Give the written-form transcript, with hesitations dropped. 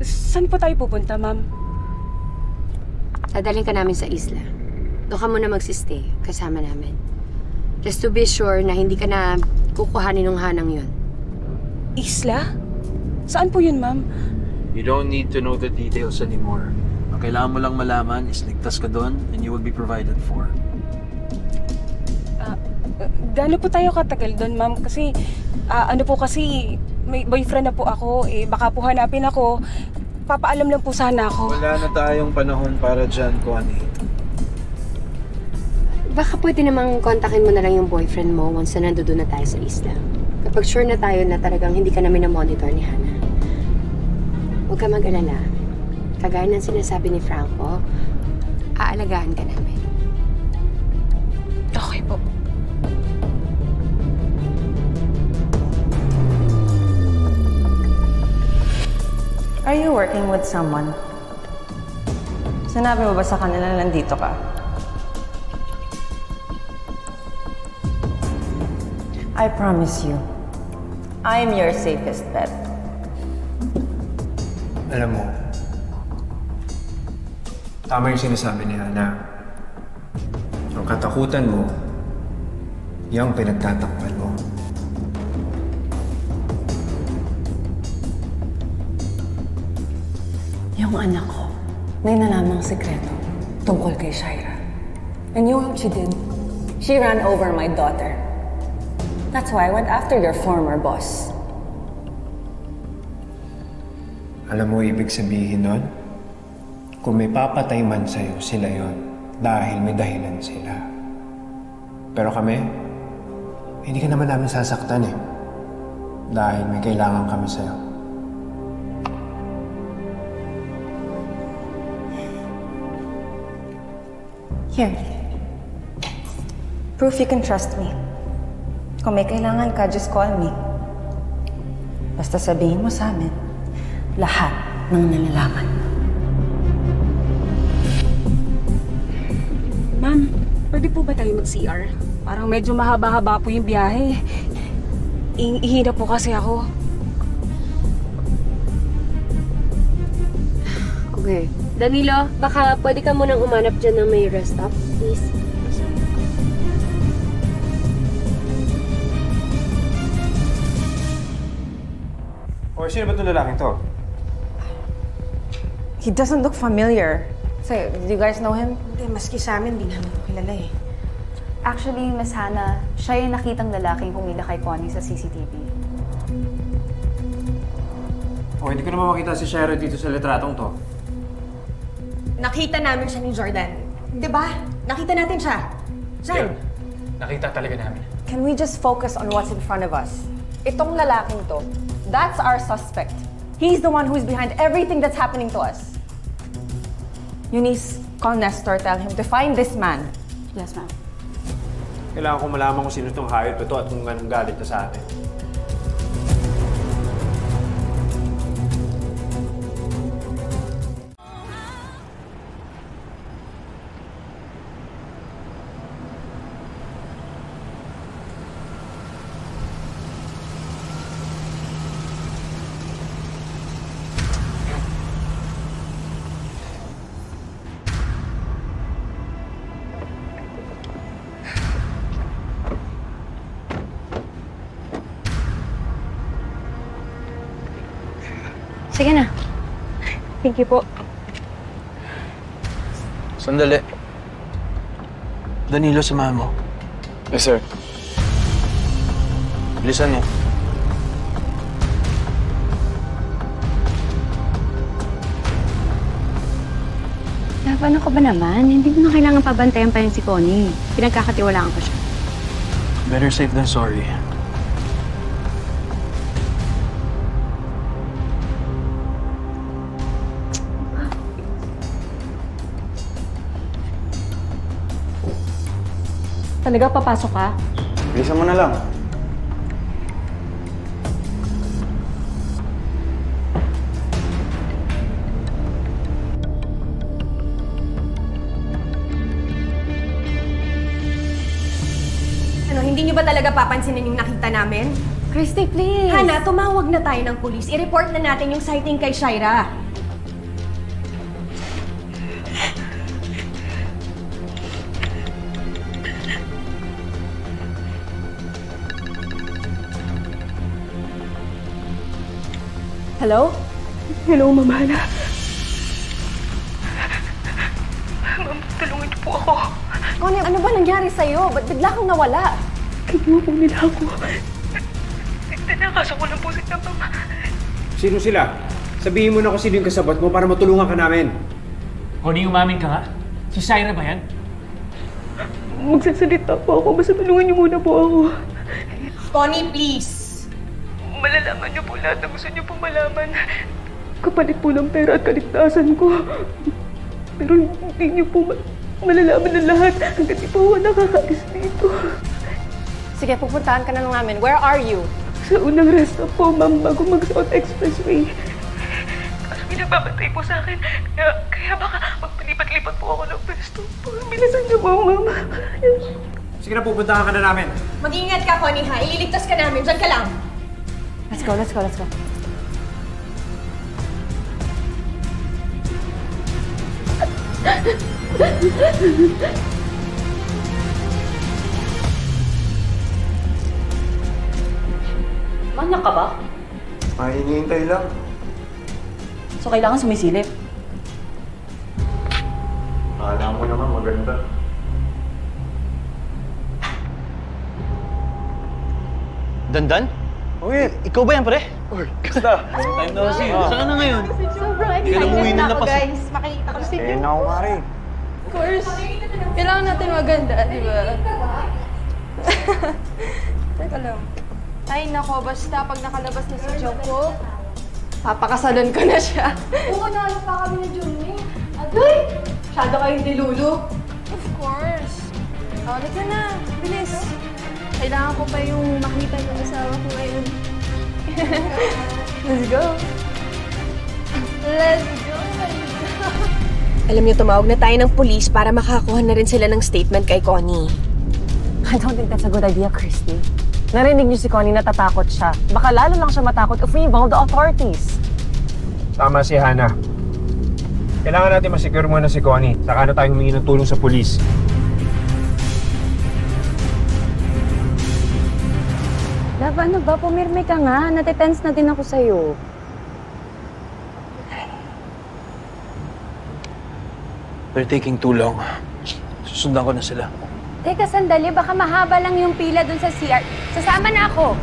Saan po tayo pupunta, ma'am? Dadalhin ka namin sa isla. Doon ka muna magsistay kasama namin. Just to be sure na hindi ka na kukuhanin ng hanang yun. Isla? Saan po yun, ma'am? You don't need to know the details anymore. Ang kailangan mo lang malaman is ligtas ka doon and you will be provided for. Gaano po tayo katagal doon, ma'am? Kasi, may boyfriend na po ako. Baka po hanapin ako. Papaalam lang po sana ako. Wala na tayong panahon para dyan, Connie. Baka pwede namang kontakin mo na lang yung boyfriend mo once na nandoon na tayo sa isla. Kapag sure na tayo na talagang hindi ka namin na-monitor ni Hannah. Huwag ka mag-alala. Kagaya ng sinasabi ni Franco, aalagaan ka namin. Okay po. Are you working with someone? Sinabi mo ba sa kanila na nandito ka? I promise you, I'm your safest bet. Alam mo, tama yung sinasabi ni Hannah. Ang katakutan mo, yung pinagtatakpan mo. Yung anak ko, may nalamang sekreto tungkol kay Shaira. And you know what she did? She ran over my daughter. That's why I went after your former boss. Alam mo ibig sabihin nun? Kung may papatay man sa'yo, sila yon dahil may dahilan sila. Pero kami, hindi ka naman namin sasaktan eh. Dahil may kailangan kami sa'yo. Here. Proof you can trust me. Kung may kailangan ka, just call me. Basta sabihin mo sa amin lahat ng nalalaman. Ma'am, pwede po ba tayo mag-CR? Parang medyo mahaba-haba po yung biyahe. Ihina po kasi ako. Okay. Danilo, baka pwede ka munang umanap dyan ng may rest stop, please. O, sino ba itong lalaking to? He doesn't look familiar. So, do you guys know him? Hindi, maski sa amin, di namin ko kilala eh. Actually, Miss Hannah, siya yung nakitang lalaking humila kay Connie sa CCTV. O, hindi ko naman makita si Shaira dito sa litratong to. Nakita namin siya ni Jordan. Di ba? Nakita natin siya. Saan? Yeah. Nakita talaga namin. Can we just focus on what's in front of us? Itong lalaking to, that's our suspect. He's the one who's behind everything that's happening to us. Eunice, call Nestor, tell him to find this man. Yes, ma'am. Kailangan ko malaman kung sino itong hayop ito at kung anong galit na sa atin. Sige na. Thank you po. Sandali. Danilo, samahan mo. Yes, sir. Bilisan mo. Paano ka ba naman? Hindi mo na kailangan pabantayan pa yun si Connie. Pinagkakatiwalaan ko siya. Better safe than sorry. Talaga papasok ka? Bilisan mo na lang. Ano, hindi niyo ba talaga papansinin yung nakita namin? Christy, please! Hannah, tumawag na tayo ng pulis. I-report na natin yung sighting kay Shaira. Hello? Hello, Ma'am Hana. Ma'am, tulungan niyo po ako. Connie, ano ba nangyari sa'yo? Ba't bigla kang nawala? Kinuha po nila ako. Tinakasan ko lang po sila, Ma'am. Sino sila? Sabihin mo na kung sino yung kasabot mo para matulungan ka namin. Connie, umamin ka nga. Si Syra ba yan? Magsasalita po ako. Basta tulungan niyo muna po ako. Connie, please! Malalaman niyo po lahat na gusto niyo po malaman. Kapalit po ng pera at kaligtasan ko. Pero hindi niyo po malalaman ng lahat hanggat di po ako nakakaalis dito. Sige, pupuntahan ka na lang namin. Where are you? Sa unang resta po, ma'am, bago mag-South Expressway. Kaso pinagbabantay po sa akin. Kaya baka magpalipat-lipat po ako ng pwesto. Bilisan niyo po, ma'am. Sige na, pupuntahan ka na namin. Mag-iingat ka, Connie, ha? Ililigtas ka namin. Diyan ka lang. Let's go, let's go, let's go. Manyak ka ba? Ay, hinihintay lang. So kailangan sumisilip. Akala mo naman maganda. Dandan? Uy! Ikaw ba yan, pre? Uy, kasta! Time na kasi. Saan ka na ngayon? Sobrang Hindi ka na umuwi ng lapas. guys. Makikita ko si Eh, na ako, Mari. Of course. Kailangan natin maganda, di ba? Teka lang. Ay, nako, basta pag nakalabas na si Jungkook, papakasalan ko na siya. Oo, naano pa kami na Junmi. Uy! Masyado kayong dilulu. Of course. Oh, halika na. Bilis. Kailangan ko pa yung makita ng asawa ko ngayon. Let's go. Let's go. Alam niyo, tumawag na tayo ng pulis para makakuha na rin sila ng statement kay Connie. I don't think that's a good idea, Christy. Narinig niyo si Connie, natatakot siya. Baka lalo lang siya matakot if we involve the authorities. Tama si Hana. Kailangan natin masecure muna si Connie. Saka na tayong humingi ng tulong sa pulis. Love, ano ba? Pumirme ka nga. Natitense na din ako sa'yo. They're taking too long. Susundan ko na sila. Teka, sandali. Baka mahaba lang yung pila dun sa CR. Sasama na ako.